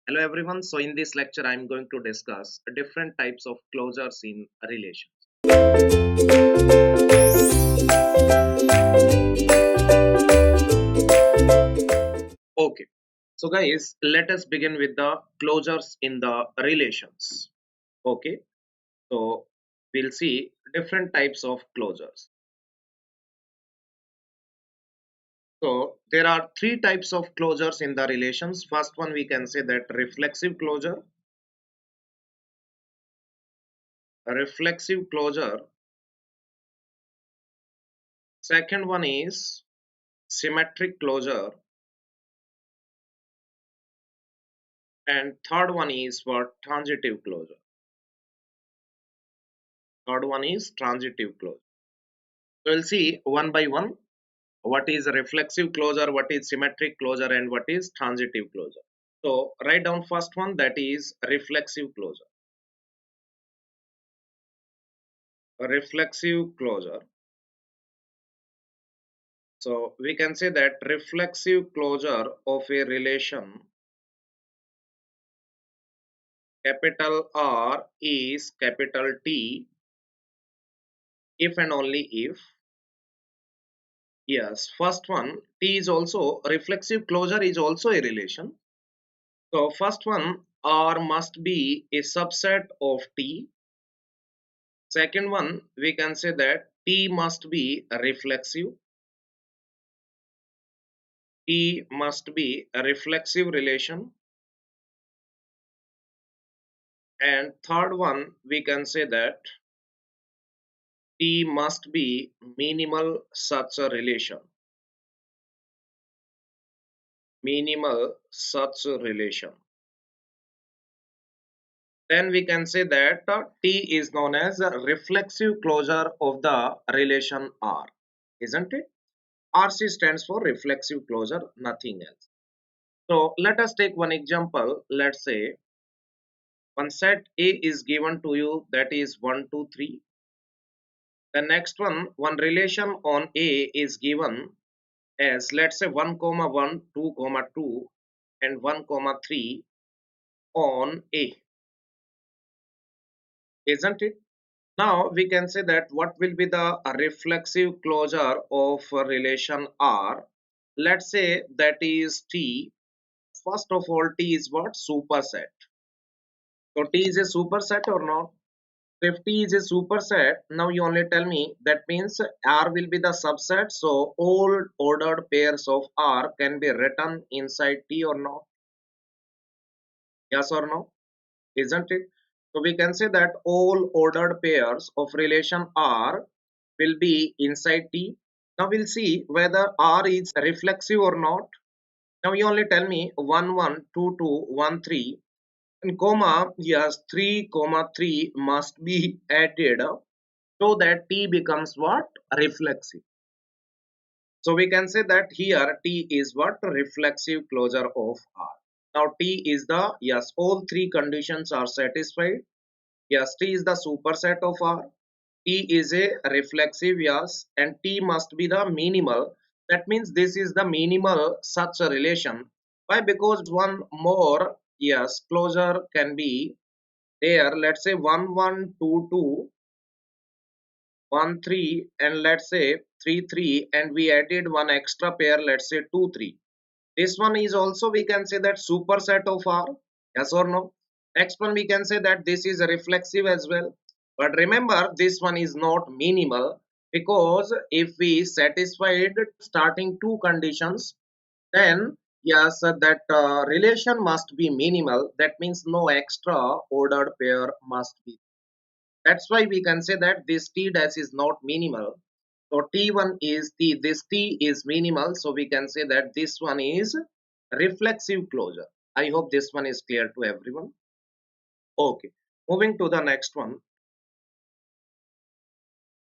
Hello everyone. So in this lecture, I am going to discuss different types of closures in relations. Okay. So guys, let us begin with the closures in the relations. Okay. So we'll see different types of closures. So there are three types of closures in the relations. First one we can say that reflexive closure. A reflexive closure. Second one is symmetric closure. And third one is for transitive closure. Third one is transitive closure. So we'll see one by one what is a reflexive closure, what is symmetric closure, and what is transitive closure. So write down first one, that is reflexive closure. A reflexive closure. So we can say that reflexive closure of a relation capital R is capital T if and only if. Yes, first one, T is also reflexive closure is also a relation. So first one, R must be a subset of T. Second one, we can say that T must be a reflexive. T must be a reflexive relation. And third one, we can say that T must be minimal such a relation. Minimal such a relation. Then we can say that T is known as a reflexive closure of the relation R, isn't it? RC stands for reflexive closure, nothing else. So let us take one example. Let's say one set A is given to you, that is 1, 2, 3. The next one relation on A is given as, let's say, 1 comma 1, 2 comma 2, and 1 comma 3 on A, isn't it? Now we can say that what will be the reflexive closure of a relation R. Let's say that is T. First of all, T is what? Superset. So T is a superset or not? So if T is a superset, now you only tell me, that means R will be the subset. So all ordered pairs of R can be written inside T or not? Yes or no? Isn't it? So we can say that all ordered pairs of relation R will be inside T. Now we'll see whether R is reflexive or not. Now you only tell me 1 1 2 2 1 3 and comma, yes, 3 comma 3 must be added so that T becomes what? Reflexive. So we can say that here T is what? Reflexive closure of R. Now T is the, yes, all three conditions are satisfied. Yes, T is the superset of R. T is a reflexive, yes, and T must be the minimal. That means this is the minimal such a relation. Why? Because one more, yes, closure can be there. Let's say 1 1 2 2 1 3, and let's say 3 3, and we added one extra pair, let's say 2 3. This one is also, we can say, that superset of R. Yes or no? Next one, we can say that this is reflexive as well. But remember, this one is not minimal, because if we satisfied starting two conditions, then yes, that relation must be minimal. That means no extra ordered pair must be. That's why we can say that this T dash is not minimal. So T1 is this T is minimal. So we can say that this one is reflexive closure. I hope this one is clear to everyone. Okay. Moving to the next one.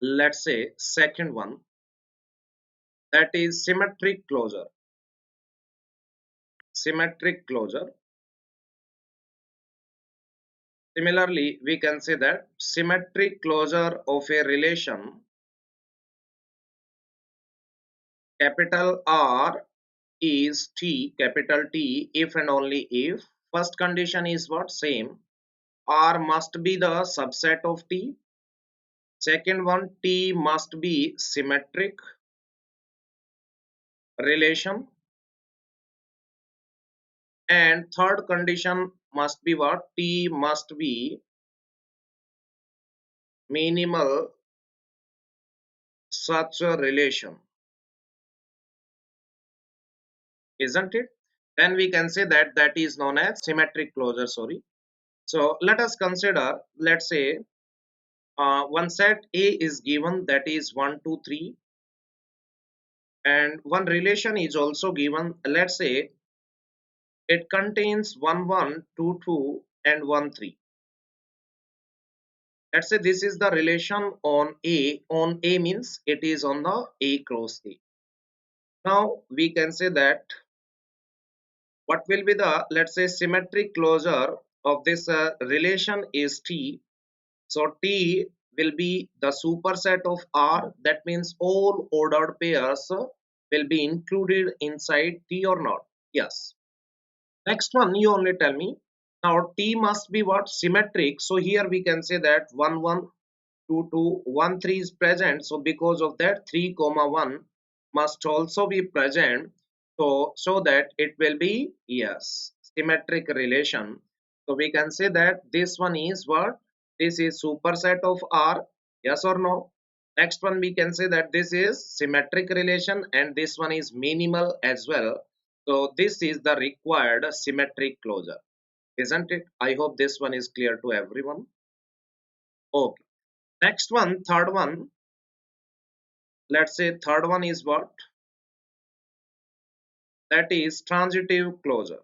Let's say second one, that is symmetric closure. Symmetric closure. Similarly, we can say that symmetric closure of a relation capital R is T, capital T, if and only if First condition is what? Same. R must be the subset of T. Second one, T must be symmetric relation. And third condition must be what? T must be minimal such a relation, isn't it? Then we can say that that is known as symmetric closure. Sorry. So let us consider, let's say, one set A is given, that is 1, 2, 3, and one relation is also given. Let's say it contains 1, 1, 2, 2, and 1, 3. Let's say this is the relation on A. On A means it is on the A cross A. Now we can say that what will be the, let's say, symmetric closure of this relation is T. So T will be the superset of R. That means all ordered pairs will be included inside T or not. Yes. Next one, you only tell me. Now T must be what? Symmetric. So here we can say that 1, 1, 2, 2, 1, 3 is present. So because of that, 3 comma 1 must also be present. So that it will be, yes, symmetric relation. So we can say that this one is what? This is superset of R. Yes or no? Next one, we can say that this is symmetric relation and this one is minimal as well. So this is the required symmetric closure, isn't it? I hope this one is clear to everyone. Okay. Next one, third one. Let's say third one is what? That is transitive closure.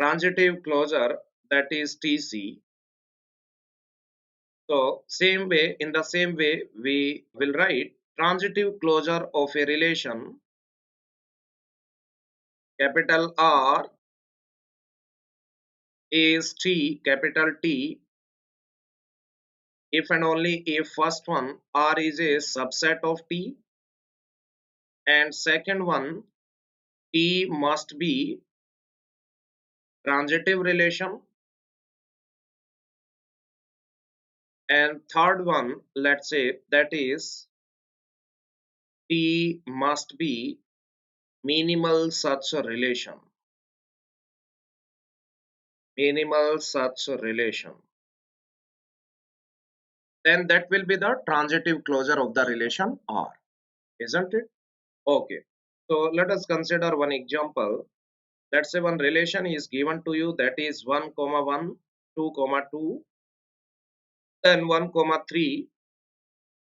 Transitive closure, that is TC. So same way, in the same way, we will write transitive closure of a relation capital R is T, capital T, if and only if first one R is a subset of T and second one T must be transitive relation and third one, let's say, that is T must be minimal such a relation. Minimal such a relation. Then that will be the transitive closure of the relation R, isn't it? Okay. So let us consider one example. Let's say one relation is given to you, that is 1 comma 1, 2 comma 2, then 1 comma 3,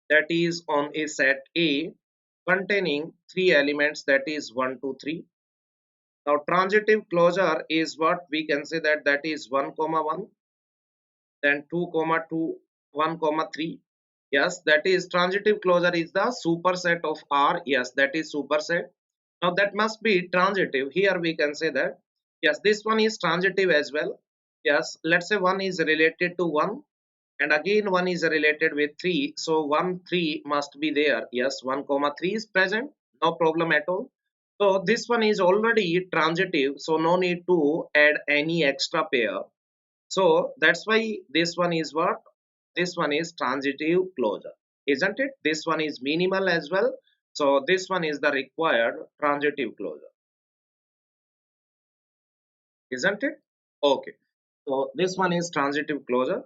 that is on a set A containing three elements, that is 1, 2, 3. Now transitive closure is what? We can say that that is 1 comma 1, then 2 comma 2, 1 comma 3. Yes, that is transitive closure is the superset of R. Yes, that is superset. Now that must be transitive. Here we can say that yes, this one is transitive as well. Yes, let's say one is related to 1 and again one is related with 3. So 1, 3 must be there. Yes, 1 comma 3 is present. No problem at all. So this one is already transitive. So no need to add any extra pair. So that's why this one is what? This one is transitive closure, isn't it? This one is minimal as well. So this one is the required transitive closure, isn't it? Okay. So this one is transitive closure.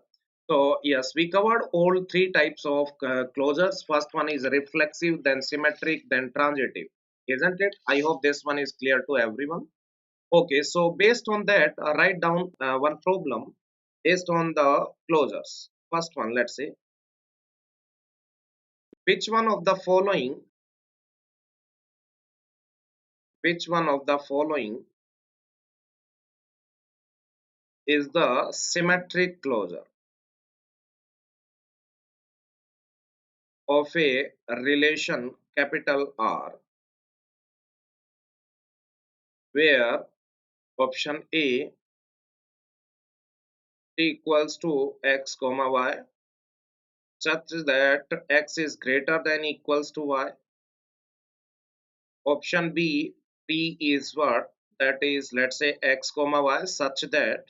So yes, we covered all three types of closures. First one is reflexive, then symmetric, then transitive, isn't it? I hope this one is clear to everyone. Okay, so based on that, write down one problem based on the closures. First one, let's say, which one of the following, which one of the following is the symmetric closure of a relation capital R, where option A equals to x comma y, such that x is greater than equals to y. Option B, T is what? that is, let's say x comma y, such that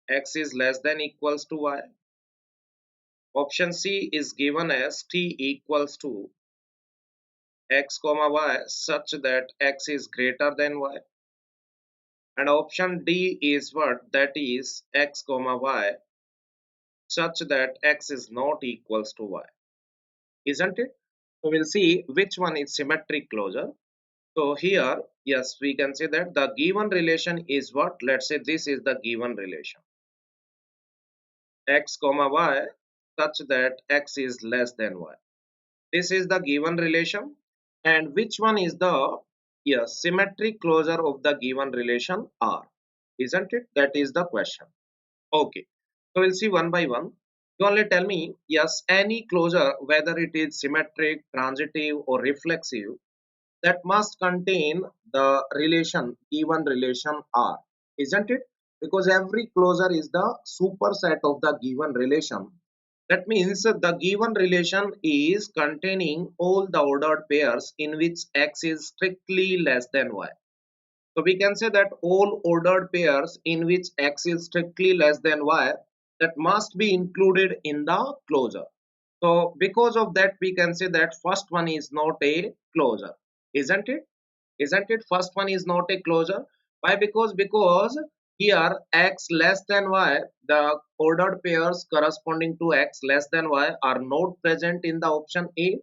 x is less than equals to y. Option C is given as t equals to x comma y such that x is greater than y. And option D is what? That is x comma y such that x is not equals to y. Isn't it? So we'll see which one is symmetric closure. So here, yes, we can say that the given relation is what? Let's say this is the given relation. X comma y such that x is less than y. This is the given relation. And which one is the, yes, symmetric closure of the given relation R? Isn't it? That is the question. Okay. So we'll see one by one. You only tell me, yes, any closure, whether it is symmetric, transitive, or reflexive, that must contain the relation, given relation R, isn't it? Because every closure is the superset of the given relation. That means the given relation is containing all the ordered pairs in which x is strictly less than y. So we can say that all ordered pairs in which x is strictly less than y, that must be included in the closure. So because of that, we can say that first one is not a closure, isn't it? Isn't it? First one is not a closure. Why? Because here x less than y, the ordered pairs corresponding to x less than y are not present in the option A.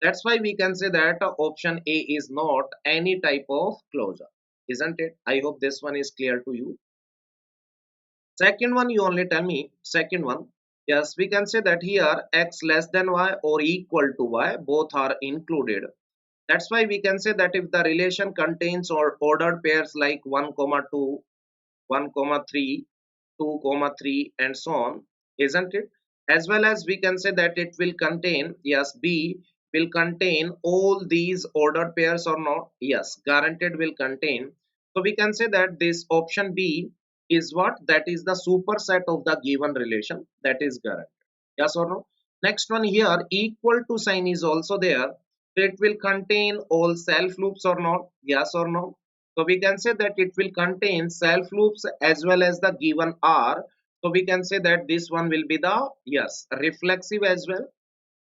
That's why we can say that option A is not any type of closure, isn't it? I hope this one is clear to you. Second one, you only tell me. Second one, yes, we can say that here x less than y or equal to y, both are included. That's why we can say that if the relation contains or ordered pairs like 1 comma 2, 1 comma 3, 2 comma 3, and so on, isn't it? As well as we can say that it will contain, yes, B will contain all these ordered pairs or not? Yes, guaranteed will contain. So we can say that this option B is what? That is the superset of the given relation, that is guaranteed. Yes or no? Next one here, equal to sign is also there. So it will contain all self loops or not? Yes or no? So we can say that it will contain self loops as well as the given R. So we can say that this one will be the, yes, reflexive as well.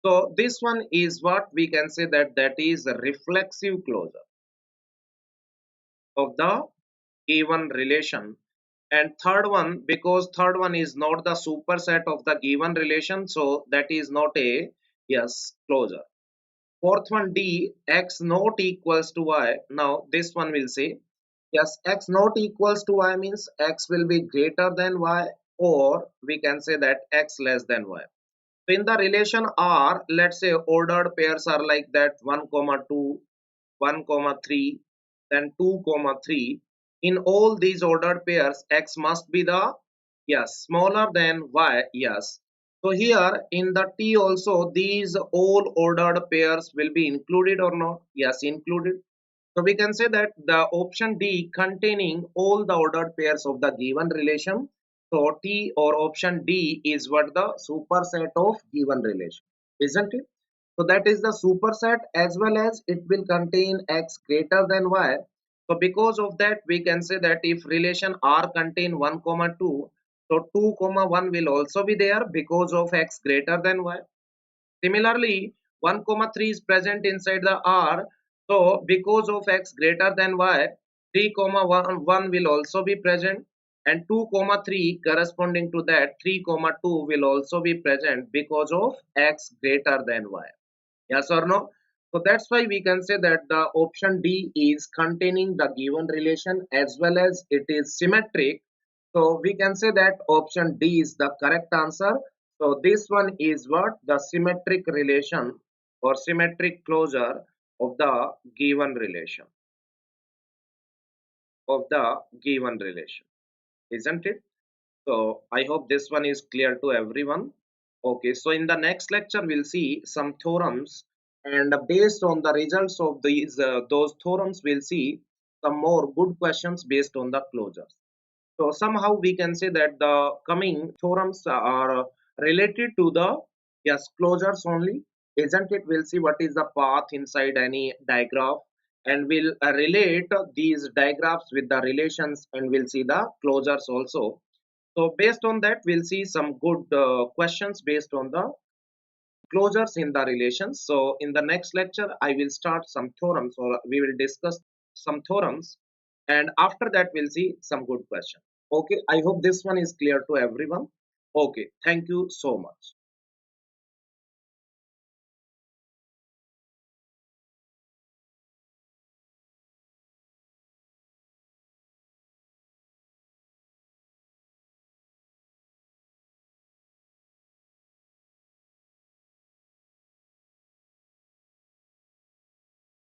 So this one is what we can say that that is a reflexive closure of the given relation. And third one, because third one is not the superset of the given relation, so that is not a, yes, closure. Fourth one, D, x not equals to y. Now this one will say, yes, x not equals to y means x will be greater than y, or we can say that x less than y. So in the relation R, let's say ordered pairs are like that 1 comma 2, 1 comma 3, then 2 comma 3. In all these ordered pairs, x must be the, yes, smaller than y, yes. So here in the T also, these all ordered pairs will be included or not? Yes, included. So we can say that the option D containing all the ordered pairs of the given relation. So T or option D is what? The superset of given relation, isn't it? So that is the superset, as well as it will contain x greater than y. So because of that, we can say that if relation R contain 1 comma 2, so 2 comma 1 will also be there because of x greater than y. Similarly, 1 comma 3 is present inside the R. So because of x greater than y, 3 comma 1 will also be present, and 2 comma 3 corresponding to that 3 comma 2 will also be present because of x greater than y. Yes or no? So that's why we can say that the option D is containing the given relation as well as it is symmetric. So we can say that option D is the correct answer. So this one is what? The symmetric relation or symmetric closure of the given relation, of the given relation, isn't it? So I hope this one is clear to everyone. Okay, so in the next lecture we'll see some theorems, and based on the results of these those theorems, we'll see some more good questions based on the closures. So somehow we can say that the coming theorems are related to the, yes, closures only, isn't it? We'll see what is the path inside any diagram, and we'll relate these diagrams with the relations, and we'll see the closures also. So based on that, we'll see some good questions based on the closures in the relations. So in the next lecture, I will start some theorems, or we will discuss some theorems, and after that we'll see some good questions. Okay, I hope this one is clear to everyone. Okay, thank you so much.